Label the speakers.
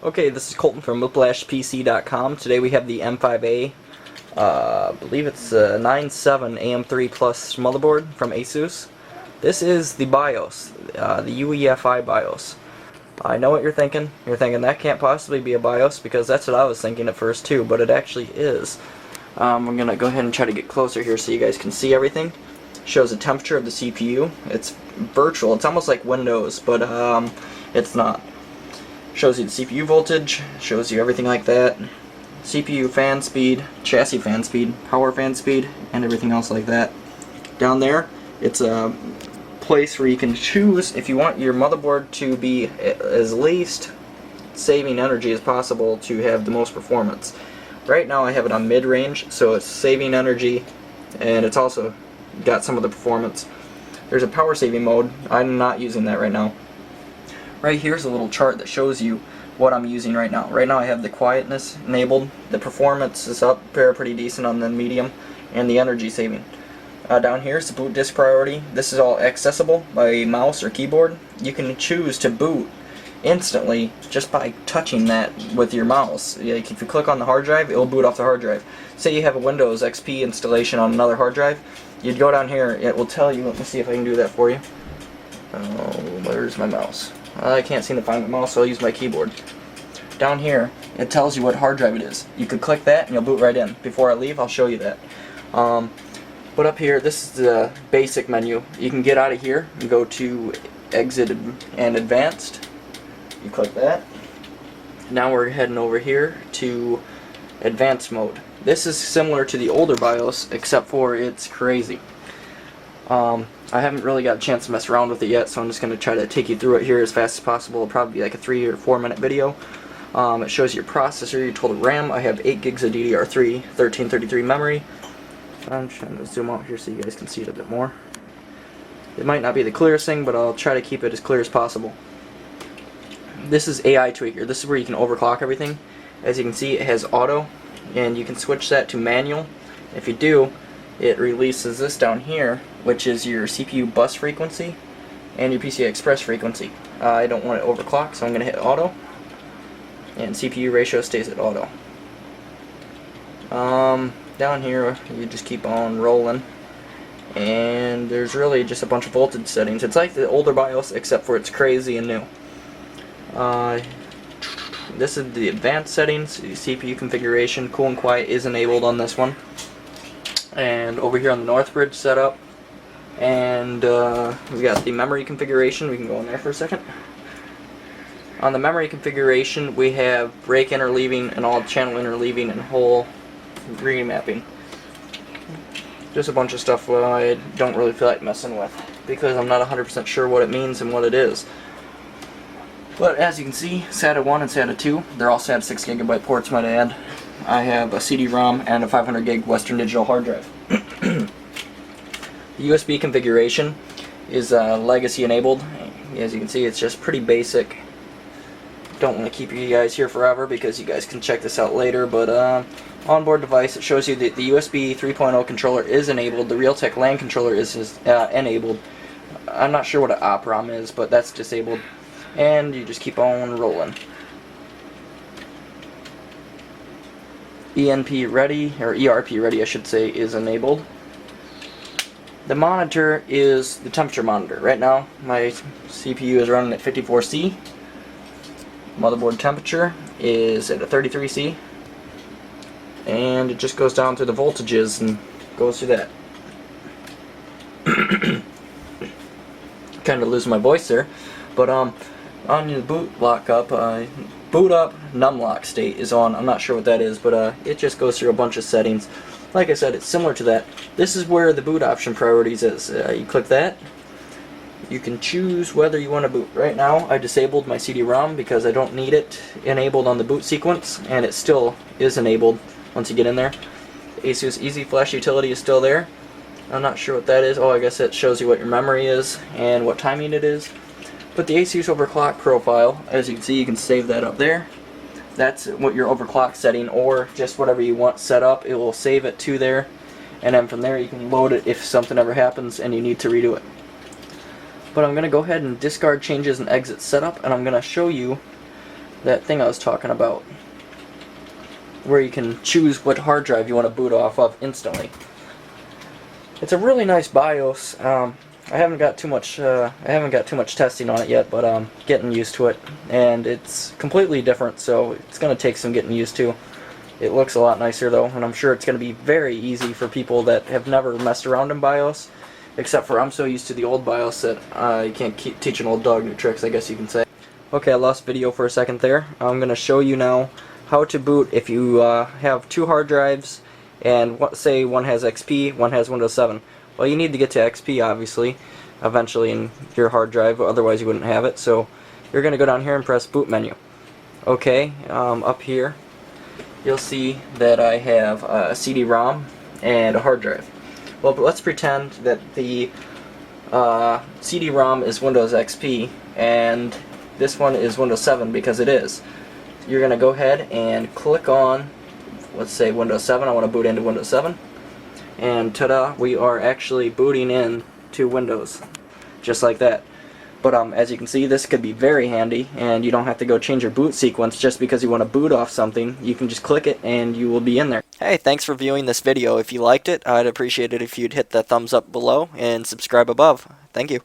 Speaker 1: Okay, this is Colton from whiplashpc.com. Today we have the M5A, I believe it's a 9.7 AM3 Plus motherboard from Asus. This is the BIOS, the Uefi BIOS. I know what you're thinking. You're thinking that can't possibly be a BIOS, because that's what I was thinking at first too, but it actually is. I'm going to go ahead and try to get closer here so you guys can see everything. Shows the temperature of the CPU. It's virtual. It's almost like Windows, but it's not. Shows you the CPU voltage, shows you everything like that. CPU fan speed, chassis fan speed, power fan speed, and everything else like that. Down there, it's a place where you can choose if you want your motherboard to be as least saving energy as possible to have the most performance. Right now I have it on mid-range, so it's saving energy, and it's also got some of the performance. There's a power saving mode. I'm not using that right now. Right here's a little chart that shows you what I'm using right now. Right now I have the quietness enabled, the performance is up there pretty decent on the medium, and the energy saving. Down here is the boot disk priority. This is all accessible by mouse or keyboard. You can choose to boot instantly just by touching that with your mouse. Like if you click on the hard drive, it will boot off the hard drive. Say you have a Windows XP installation on another hard drive, you'd go down here, it will tell you, let me see if I can do that for you. Oh, where's my mouse? I can't seem to find my mouse, so I'll use my keyboard. Down here, it tells you what hard drive it is. You could click that and you'll boot right in. Before I leave, I'll show you that. But up here, this is the basic menu. You can get out of here and go to Exit and Advanced. You click that. Now we're heading over here to Advanced mode. This is similar to the older BIOS, except for it's crazy. I haven't really got a chance to mess around with it yet, so I'm just going to try to take you through it here as fast as possible. It'll probably be like a 3 or 4 minute video. It shows your processor, your total RAM. I have 8 gigs of DDR3, 1333 memory. I'm trying to zoom out here so you guys can see it a bit more. It might not be the clearest thing, but I'll try to keep it as clear as possible. This is AI Tweaker. This is where you can overclock everything. As you can see, it has auto, and you can switch that to manual. If you do, it releases this down here, which is your CPU bus frequency and your PCI Express frequency. I don't want it overclocked, so I'm going to hit auto, and CPU ratio stays at auto. Down here, you just keep on rolling, and there's really just a bunch of voltage settings. It's like the older BIOS, except for it's crazy and new. This is the advanced settings. CPU configuration, cool and quiet is enabled on this one. And over here on the Northbridge setup, and we got the memory configuration. We can go in there for a second. On the memory configuration, we have break interleaving and all channel interleaving and whole remapping. Just a bunch of stuff I don't really feel like messing with, because I'm not 100% sure what it means and what it is. But as you can see, SATA 1 and SATA 2, they're all SATA 6GB ports, might I add. I have a CD-ROM and a 500 gig Western Digital hard drive. The USB configuration is legacy enabled. As you can see, it's just pretty basic. Don't want to keep you guys here forever because you guys can check this out later, but onboard device, it shows you that the USB 3.0 controller is enabled. The Realtek LAN controller is enabled. I'm not sure what an OPROM is, but that's disabled. And you just keep on rolling. ENP ready, or ERP ready I should say, is enabled. The monitor is the temperature monitor. Right now my CPU is running at 54C. Motherboard temperature is at a 33C. And it just goes down through the voltages and goes through that. Kind of losing my voice there. But on the boot lockup, boot up numlock state is on. I'm not sure what that is, but it just goes through a bunch of settings. Like I said, it's similar to that. This is where the boot option priorities is. You click that. You can choose whether you want to boot. Right now, I disabled my CD-ROM because I don't need it enabled on the boot sequence, and it still is enabled once you get in there. The Asus Easy Flash utility is still there. I'm not sure what that is. Oh, I guess it shows you what your memory is and what timing it is. But the Asus overclock profile, as you can see, you can save that up there. That's what your overclock setting, or just whatever you want set up, it will save it to there, and then from there you can load it if something ever happens and you need to redo it. But I'm going to go ahead and discard changes and exit setup, and I'm going to show you that thing I was talking about, where you can choose what hard drive you want to boot off of instantly. It's a really nice BIOS. I haven't got too much testing on it yet, but I'm getting used to it, and it's completely different, so it's going to take some getting used to. It looks a lot nicer though, and I'm sure it's going to be very easy for people that have never messed around in BIOS, except for I'm so used to the old BIOS that I can't teach an old dog new tricks, I guess you can say. Okay, I lost video for a second there. I'm going to show you now how to boot if you have two hard drives, and say one has XP, one has Windows 7. Well, you need to get to XP, obviously, eventually in your hard drive, otherwise you wouldn't have it. So you're going to go down here and press boot menu. Okay, up here you'll see that I have a CD-ROM and a hard drive. Well, but let's pretend that the CD-ROM is Windows XP and this one is Windows 7, because it is. You're going to go ahead and click on, let's say Windows 7. I want to boot into Windows 7. And ta-da, we are actually booting in to Windows, just like that. But as you can see, this could be very handy, and you don't have to go change your boot sequence just because you want to boot off something. You can just click it and you will be in there. Hey, thanks for viewing this video. If you liked it, I'd appreciate it if you'd hit the thumbs up below and subscribe above. Thank you.